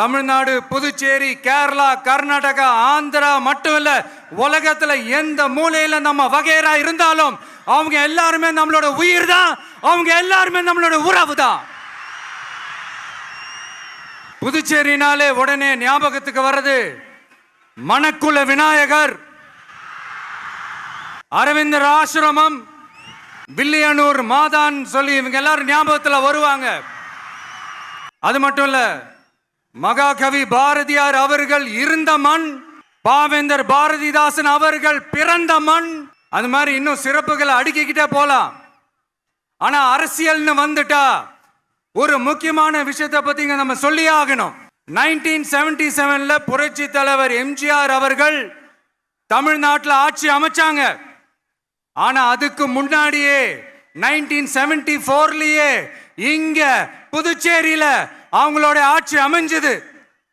தமிழ்நாடு, புதுச்சேரி, கேரளா, கர்நாடகா, ஆந்திரா மட்டும் இல்ல, உலகத்துல எந்த மூலையில நம்ம வகைரா இருந்தாலும் அவங்க எல்லாருமே நம்மளோட உயிர் தான், அவங்க எல்லாருமே நம்மளோட உறவு தான். புதுச்சேரினாலே உடனே ஞாபகத்துக்கு வர்றது மணக்குள விநாயகர், அரவிந்தர் ஆசிரமம், வில்லியனூர் மாதான் சொல்லி இவங்க எல்லாரும் ஞாபகத்துல வருவாங்க. அது மட்டும் இல்ல, மகாகவி பாரதியார் அவர்கள் இருந்த மண், பாவேந்தர் பாரதிதாசன் அவர்கள் பிறந்த மண். அது மாதிரி இன்னும் சிறப்புகளை அடுக்கிக்கிட்டே போலாம். ஆனா அரசியல்னு வந்துட்டா ஒரு முக்கியமான விஷயத்தை பத்தி நம்ம சொல்லி ஆகணும். 1977ல புரட்சி தலைவர் எம்ஜிஆர் அவர்கள் தமிழ்நாட்டில் ஆட்சி அமைச்சாங்க. ஆனா அதுக்கு முன்னாடியே 1974லயே இங்க புதுச்சேரியில அவங்களோட ஆட்சி அமைஞ்சது.